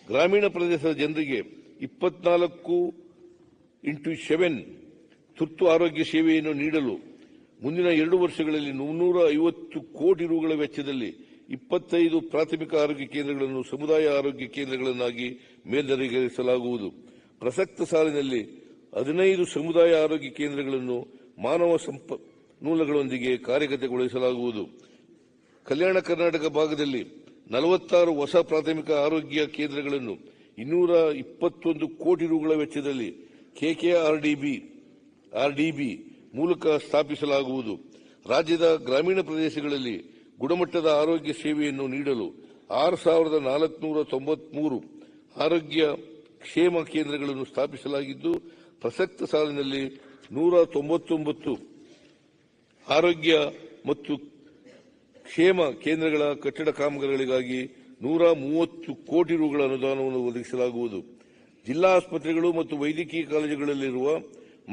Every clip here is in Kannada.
ಗ್ರಾಮೀಣ ಪ್ರದೇಶದ ಜನರಿಗೆ 24x7 ತುರ್ತು ಆರೋಗ್ಯ ಸೇವೆಯನ್ನು ನೀಡಲು ಮುಂದಿನ 2 ವರ್ಷಗಳಲ್ಲಿ 350 ಕೋಟಿ ರುಗಳ ವೆಚ್ಚದಲ್ಲಿ 25 ಪ್ರಾಥಮಿಕ ಆರೋಗ್ಯ ಕೇಂದ್ರಗಳನ್ನು ಸಮುದಾಯ ಆರೋಗ್ಯ ಕೇಂದ್ರಗಳನ್ನಾಗಿ ಮೇಲ್ದರ್ಜೆಗೇರಿಸಲಾಗುವುದು. ಪ್ರಸಕ್ತ ಸಾಲಿನಲ್ಲಿ 15 ಸಮುದಾಯ ಆರೋಗ್ಯ ಕೇಂದ್ರಗಳನ್ನು ಮಾನವ ಸಂಪನ್ಮೂಲಗಳೊಂದಿಗೆ ಕಾರ್ಯಗತಗೊಳಿಸಲಾಗುವುದು. ಕಲ್ಯಾಣ ಕರ್ನಾಟಕ ಭಾಗದಲ್ಲಿ 46 ಹೊಸ ಪ್ರಾಥಮಿಕ ಆರೋಗ್ಯ ಕೇಂದ್ರಗಳನ್ನು 221 ಕೋಟಿ ರುಗಳ ವೆಚ್ಚದಲ್ಲಿ ಆರ್ಡಿಬಿ ಮೂಲಕ ಸ್ಥಾಪಿಸಲಾಗುವುದು. ರಾಜ್ಯದ ಗ್ರಾಮೀಣ ಪ್ರದೇಶಗಳಲ್ಲಿ ಗುಣಮಟ್ಟದ ಆರೋಗ್ಯ ಸೇವೆಯನ್ನು ನೀಡಲು 6493 ಆರೋಗ್ಯ ಕ್ಷೇಮ ಕೇಂದ್ರಗಳನ್ನು ಸ್ಥಾಪಿಸಲಾಗಿದ್ದು, ಪ್ರಸಕ್ತ ಸಾಲಿನಲ್ಲಿ 199 ಆರೋಗ್ಯ ಮತ್ತು ಕ್ಷೇಮ ಕೇಂದ್ರಗಳ ಕಟ್ಟಡ ಕಾಮಗಾರಿಗಳಿಗಾಗಿ 130 ಕೋಟಿ ರುಗಳ ಅನುದಾನವನ್ನು ಒದಗಿಸಲಾಗುವುದು. ಜಿಲ್ಲಾ ಆಸ್ಪತ್ರೆಗಳು ಮತ್ತು ವೈದ್ಯಕೀಯ ಕಾಲೇಜುಗಳಲ್ಲಿರುವ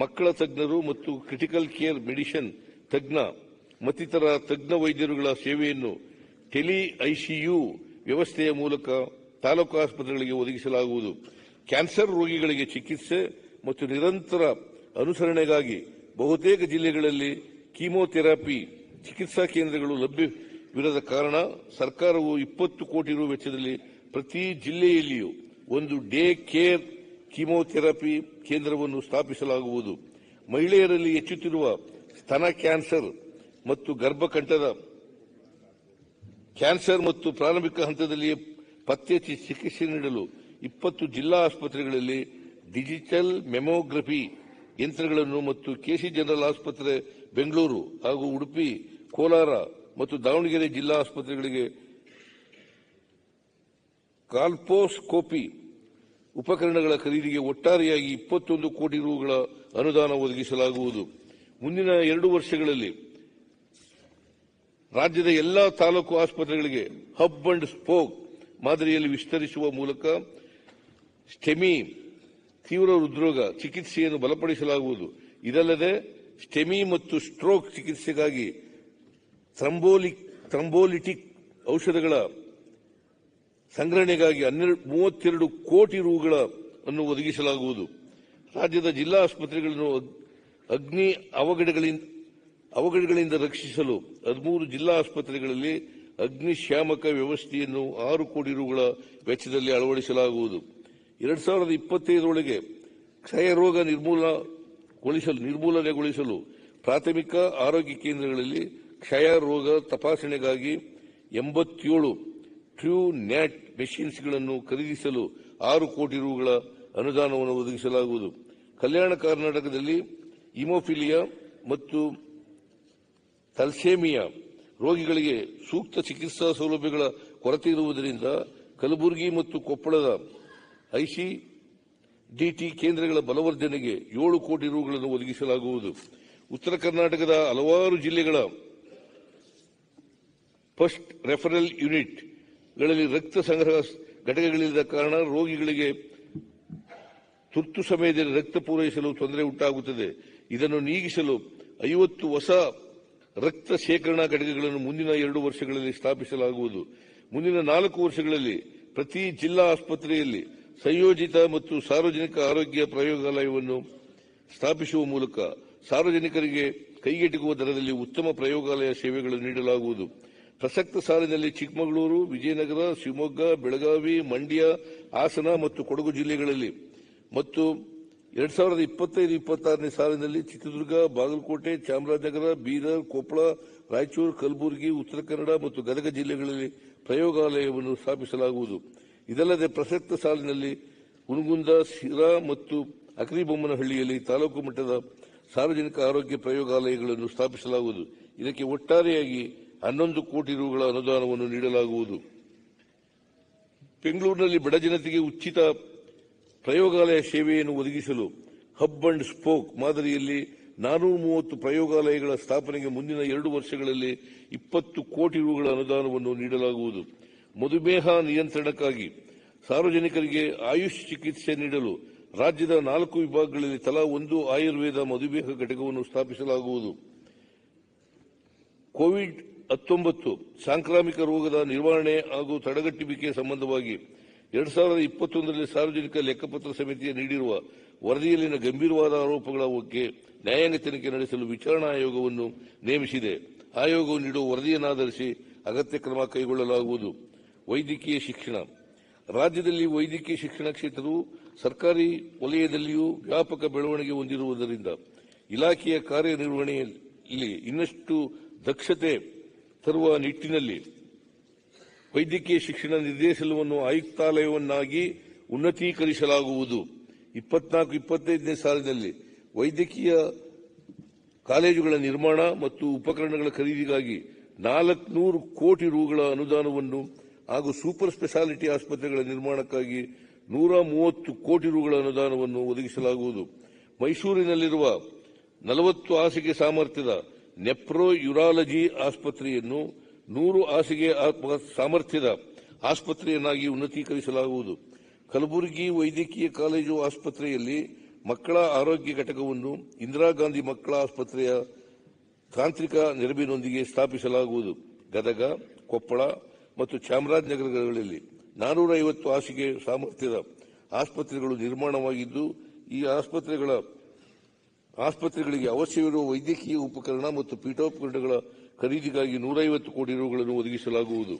ಮಕ್ಕಳ ತಜ್ಞರು ಮತ್ತು ಕ್ರಿಟಿಕಲ್ ಕೇರ್ ಮೆಡಿಸಿನ್ ತಜ್ಞ ಮತ್ತಿತರ ತಜ್ಞ ವೈದ್ಯರುಗಳ ಸೇವೆಯನ್ನು ಐಸಿಯು ವ್ಯವಸ್ಥೆಯ ಮೂಲಕ ತಾಲೂಕು ಆಸ್ಪತ್ರೆಗಳಿಗೆ ಒದಗಿಸಲಾಗುವುದು. ಕ್ಯಾನ್ಸರ್ ರೋಗಿಗಳಿಗೆ ಚಿಕಿತ್ಸೆ ಮತ್ತು ನಿರಂತರ ಅನುಸರಣೆಗಾಗಿ ಬಹುತೇಕ ಜಿಲ್ಲೆಗಳಲ್ಲಿ ಕೀಮೋಥೆರಪಿ ಚಿಕಿತ್ಸಾ ಕೇಂದ್ರಗಳು ಲಭ್ಯವಿರದ ಕಾರಣ ಸರ್ಕಾರವು 20 ಕೋಟಿ ರು ವೆಚ್ಚದಲ್ಲಿ ಪ್ರತಿ ಜಿಲ್ಲೆಯಲ್ಲಿಯೂ ಒಂದು ಡೇ ಕೇರ್ ಕೀಮೋಥೆರಪಿ ಕೇಂದ್ರವನ್ನು ಸ್ಥಾಪಿಸಲಾಗುವುದು. ಮಹಿಳೆಯರಲ್ಲಿ ಹೆಚ್ಚುತ್ತಿರುವ ಸ್ತನ ಕ್ಯಾನ್ಸರ್ ಮತ್ತು ಗರ್ಭಕಂಠದ ಕ್ಯಾನ್ಸರ್ ಮತ್ತು ಪ್ರಾರಂಭಿಕ ಹಂತದಲ್ಲಿಯೇ ಪತ್ತೆ ಚಿಕಿತ್ಸೆ ನೀಡಲು 20 ಜಿಲ್ಲಾ ಆಸ್ಪತ್ರೆಗಳಲ್ಲಿ ಡಿಜಿಟಲ್ ಮೆಮೊಗ್ರಫಿ ಯಂತ್ರಗಳನ್ನು ಮತ್ತು ಕೆಸಿ ಜನರಲ್ ಆಸ್ಪತ್ರೆ ಬೆಂಗಳೂರು ಹಾಗೂ ಉಡುಪಿ, ಕೋಲಾರ ಮತ್ತು ದಾವಣಗೆರೆ ಜಿಲ್ಲಾ ಆಸ್ಪತ್ರೆಗಳಿಗೆ ಕಾಲ್ಪೋಸ್ಕೋಪಿ ಉಪಕರಣಗಳ ಖರೀದಿಗೆ ಒಟ್ಟಾರೆಯಾಗಿ 21 ಕೋಟಿ ರುಗಳ ಅನುದಾನ ಒದಗಿಸಲಾಗುವುದು. ಮುಂದಿನ 2 ವರ್ಷಗಳಲ್ಲಿ ರಾಜ್ಯದ ಎಲ್ಲಾ ತಾಲೂಕು ಆಸ್ಪತ್ರೆಗಳಿಗೆ ಹಬ್ ಅಂಡ್ ಸ್ಪೋಕ್ ಮಾದರಿಯಲ್ಲಿ ವಿಸ್ತರಿಸುವ ಮೂಲಕ ಸ್ಟೆಮಿ ತೀವ್ರ ಹೃದ್ರೋಗ ಚಿಕಿತ್ಸೆಯನ್ನು ಬಲಪಡಿಸಲಾಗುವುದು. ಇದಲ್ಲದೆ ಸ್ಟೆಮಿ ಮತ್ತು ಸ್ಟ್ರೋಕ್ ಚಿಕಿತ್ಸೆಗಾಗಿ ಥ್ರಂಬೋಲಿಟಿಕ್ ಔಷಧಗಳ ಸಂಗ್ರಹಣೆಗಾಗಿ 32 ಕೋಟಿ ರುಗಳನ್ನು ಒದಗಿಸಲಾಗುವುದು. ರಾಜ್ಯದ ಜಿಲ್ಲಾ ಆಸ್ಪತ್ರೆಗಳನ್ನು ಅಗ್ನಿ ಅವಘಡಗಳಿಂದ ರಕ್ಷಿಸಲು 13 ಜಿಲ್ಲಾ ಆಸ್ಪತ್ರೆಗಳಲ್ಲಿ ಅಗ್ನಿಶಾಮಕ ವ್ಯವಸ್ಥೆಯನ್ನು 6 ಕೋಟಿ ರುಗಳ ವೆಚ್ಚದಲ್ಲಿ ಅಳವಡಿಸಲಾಗುವುದು. 2025ರೊಳಗೆ ಕ್ಷಯ ರೋಗ ನಿರ್ಮೂಲನೆಗೊಳಿಸಲು ಪ್ರಾಥಮಿಕ ಆರೋಗ್ಯ ಕೇಂದ್ರಗಳಲ್ಲಿ ಕ್ಷಯ ರೋಗ ತಪಾಸಣೆಗಾಗಿ 87 ಟ್ರೂ ನ್ಯಾಟ್ ಮೆಷಿನ್ಸ್ಗಳನ್ನು ಖರೀದಿಸಲು 6 ಕೋಟಿ ರುಗಳ ಅನುದಾನವನ್ನು ಒದಗಿಸಲಾಗುವುದು. ಕಲ್ಯಾಣ ಕರ್ನಾಟಕದಲ್ಲಿ ಹಿಮೋಫಿಲಿಯಾ ಮತ್ತು ಥಾಲಸೆಮಿಯಾ ರೋಗಿಗಳಿಗೆ ಸೂಕ್ತ ಚಿಕಿತ್ಸಾ ಸೌಲಭ್ಯಗಳ ಕೊರತೆ ಇರುವುದರಿಂದ ಕಲಬುರಗಿ ಮತ್ತು ಕೊಪ್ಪಳದ ಐಸಿಡಿಟಿ ಕೇಂದ್ರಗಳ ಬಲವರ್ಧನೆಗೆ 7 ಕೋಟಿ ರುಗಳನ್ನು ಒದಗಿಸಲಾಗುವುದು. ಉತ್ತರ ಕರ್ನಾಟಕದ ಹಲವಾರು ಜಿಲ್ಲೆಗಳ ಫಸ್ಟ್ ರೆಫರಲ್ ಯೂನಿಟ್ಗಳಲ್ಲಿ ರಕ್ತ ಸಂಗ್ರಹ ಘಟಕಗಳಿಲ್ಲದ ಕಾರಣ ರೋಗಿಗಳಿಗೆ ತುರ್ತು ಸಮಯದಲ್ಲಿ ರಕ್ತ ಪೂರೈಸಲು ತೊಂದರೆ ಉಂಟಾಗುತ್ತದೆ. ಇದನ್ನು ನೀಗಿಸಲು 50 ಹೊಸ ರಕ್ತ ಶೇಖರಣಾ ಘಟಕಗಳನ್ನು ಮುಂದಿನ 2 ವರ್ಷಗಳಲ್ಲಿ ಸ್ಥಾಪಿಸಲಾಗುವುದು. ಮುಂದಿನ 4 ವರ್ಷಗಳಲ್ಲಿ ಪ್ರತಿ ಜಿಲ್ಲಾ ಆಸ್ಪತ್ರೆಯಲ್ಲಿ ಸಂಯೋಜಿತ ಮತ್ತು ಸಾರ್ವಜನಿಕ ಆರೋಗ್ಯ ಪ್ರಯೋಗಾಲಯವನ್ನು ಸ್ಥಾಪಿಸುವ ಮೂಲಕ ಸಾರ್ವಜನಿಕರಿಗೆ ಕೈಗೆಟುಕುವ ದರದಲ್ಲಿ ಉತ್ತಮ ಪ್ರಯೋಗಾಲಯ ಸೇವೆಗಳನ್ನು ನೀಡಲಾಗುವುದು. ಪ್ರಸಕ್ತ ಸಾಲಿನಲ್ಲಿ ಚಿಕ್ಕಮಗಳೂರು, ವಿಜಯನಗರ, ಶಿವಮೊಗ್ಗ, ಬೆಳಗಾವಿ, ಮಂಡ್ಯ, ಹಾಸನ ಮತ್ತು ಕೊಡಗು ಜಿಲ್ಲೆಗಳಲ್ಲಿ ಮತ್ತು 2025-26ನೇ ಸಾಲಿನಲ್ಲಿ ಚಿತ್ರದುರ್ಗ, ಬಾಗಲಕೋಟೆ, ಚಾಮರಾಜನಗರ, ಬೀದರ್, ಕೊಪ್ಪಳ, ರಾಯಚೂರು, ಕಲಬುರಗಿ, ಉತ್ತರ ಕನ್ನಡ ಮತ್ತು ಗದಗ ಜಿಲ್ಲೆಗಳಲ್ಲಿ ಪ್ರಯೋಗಾಲಯವನ್ನು ಸ್ಥಾಪಿಸಲಾಗುವುದು. ಇದಲ್ಲದೆ ಪ್ರಸಕ್ತ ಸಾಲಿನಲ್ಲಿ ಹುನಗುಂದ, ಶಿರಾ ಮತ್ತು ಅಕರಿಬೊಮ್ಮನಹಳ್ಳಿಯಲ್ಲಿ ತಾಲೂಕು ಮಟ್ಟದ ಸಾರ್ವಜನಿಕ ಆರೋಗ್ಯ ಪ್ರಯೋಗಾಲಯಗಳನ್ನು ಸ್ಥಾಪಿಸಲಾಗುವುದು. ಇದಕ್ಕೆ ಒಟ್ಟಾರೆಯಾಗಿ 11 ಕೋಟಿ ರುಗಳ ಅನುದಾನವನ್ನು ನೀಡಲಾಗುವುದು. ಬೆಂಗಳೂರಿನಲ್ಲಿ ಬಡ ಜನತೆಗೆ ಉಚಿತ ಪ್ರಯೋಗಾಲಯ ಸೇವೆಯನ್ನು ಒದಗಿಸಲು ಹಬ್ ಅಂಡ್ ಸ್ಪೋಕ್ ಮಾದರಿಯಲ್ಲಿ 430 ಪ್ರಯೋಗಾಲಯಗಳ ಸ್ಥಾಪನೆಗೆ ಮುಂದಿನ 2 ವರ್ಷಗಳಲ್ಲಿ 20 ಕೋಟಿ ರುಗಳ ಅನುದಾನವನ್ನು ನೀಡಲಾಗುವುದು. ಮಧುಮೇಹ ನಿಯಂತ್ರಣಕ್ಕಾಗಿ ಸಾರ್ವಜನಿಕರಿಗೆ ಆಯುಷ್ ಚಿಕಿತ್ಸೆ ನೀಡಲು ರಾಜ್ಯದ 4 ವಿಭಾಗಗಳಲ್ಲಿ ತಲಾ ಒಂದು ಆಯುರ್ವೇದ ಮಧುಮೇಹ ಘಟಕವನ್ನು ಸ್ಥಾಪಿಸಲಾಗುವುದು. ಕೋವಿಡ್-19 ಸಾಂಕ್ರಾಮಿಕ ರೋಗದ ನಿರ್ವಹಣೆ ಹಾಗೂ ತಡೆಗಟ್ಟುವಿಕೆ ಸಂಬಂಧವಾಗಿ 2021ರಲ್ಲಿ ಸಾರ್ವಜನಿಕ ಲೆಕ್ಕಪತ್ರ ಸಮಿತಿಯ ನೀಡಿರುವ ವರದಿಯಲ್ಲಿನ ಗಂಭೀರವಾದ ಆರೋಪಗಳ ಬಗ್ಗೆ ನ್ಯಾಯಾಂಗ ತನಿಖೆ ನಡೆಸಲು ವಿಚಾರಣಾ ಆಯೋಗವನ್ನು ನೇಮಿಸಿದೆ. ಆಯೋಗವು ನೀಡುವ ವರದಿಯನ್ನಾಧರಿಸಿ ಅಗತ್ಯ ಕ್ರಮ ಕೈಗೊಳ್ಳಲಾಗುವುದು. ವೈದ್ಯಕೀಯ ಶಿಕ್ಷಣ. ರಾಜ್ಯದಲ್ಲಿ ವೈದ್ಯಕೀಯ ಶಿಕ್ಷಣ ಕ್ಷೇತ್ರವು ಸರ್ಕಾರಿ ವಲಯದಲ್ಲಿಯೂ ವ್ಯಾಪಕ ಬೆಳವಣಿಗೆ ಹೊಂದಿರುವುದರಿಂದ ಇಲಾಖೆಯ ಕಾರ್ಯನಿರ್ವಹಣೆಯಲ್ಲಿ ಇನ್ನಷ್ಟು ದಕ್ಷತೆ ತರುವ ನಿಟ್ಟಿನಲ್ಲಿ ವೈದ್ಯಕೀಯ ಶಿಕ್ಷಣ ನಿರ್ದೇಶನವನ್ನು ಆಯುಕ್ತಾಲಯವನ್ನಾಗಿ ಉನ್ನತೀಕರಿಸಲಾಗುವುದು. 24-25ನೇ ಸಾಲಿನಲ್ಲಿ ವೈದ್ಯಕೀಯ ಕಾಲೇಜುಗಳ ನಿರ್ಮಾಣ ಮತ್ತು ಉಪಕರಣಗಳ ಖರೀದಿಗಾಗಿ 400 ಕೋಟಿ ರುಗಳ ಅನುದಾನವನ್ನು ಹಾಗೂ ಸೂಪರ್ ಸ್ಪೆಷಾಲಿಟಿ ಆಸ್ಪತ್ರೆಗಳ ನಿರ್ಮಾಣಕ್ಕಾಗಿ 130 ಕೋಟಿ ರುಗಳ ಅನುದಾನವನ್ನು ಒದಗಿಸಲಾಗುವುದು. ಮೈಸೂರಿನಲ್ಲಿರುವ 40 ಹಾಸಿಗೆ ಸಾಮರ್ಥ್ಯದ ನೆಪ್ರೋ ಯೂರಾಲಜಿ ಆಸ್ಪತ್ರೆಯನ್ನು 100 ಹಾಸಿಗೆ ಸಾಮರ್ಥ್ಯದ ಆಸ್ಪತ್ರೆಯನ್ನಾಗಿ ಉನ್ನತೀಕರಿಸಲಾಗುವುದು. ಕಲಬುರಗಿ ವೈದ್ಯಕೀಯ ಕಾಲೇಜು ಆಸ್ಪತ್ರೆಯಲ್ಲಿ ಮಕ್ಕಳ ಆರೋಗ್ಯ ಘಟಕವನ್ನು ಇಂದಿರಾ ಗಾಂಧಿ ಮಕ್ಕಳ ಆಸ್ಪತ್ರೆಯ ತಾಂತ್ರಿಕ ನೆರವಿನೊಂದಿಗೆ ಸ್ಥಾಪಿಸಲಾಗುವುದು. ಗದಗ, ಕೊಪ್ಪಳ ಮತ್ತು ಚಾಮರಾಜನಗರಗಳಲ್ಲಿ 450 ಹಾಸಿಗೆ ಸಾಮರ್ಥ್ಯದ ಆಸ್ಪತ್ರೆಗಳು ನಿರ್ಮಾಣವಾಗಿದ್ದು, ಈ ಆಸ್ಪತ್ರೆಗಳಿಗೆ ಅವಶ್ಯವಿರುವ ವೈದ್ಯಕೀಯ ಉಪಕರಣ ಮತ್ತು ಪೀಠೋಪಕರಣಗಳ ಖರೀದಿಗಾಗಿ 150 ಕೋಟಿ ರುಗಳನ್ನು ಒದಗಿಸಲಾಗುವುದು.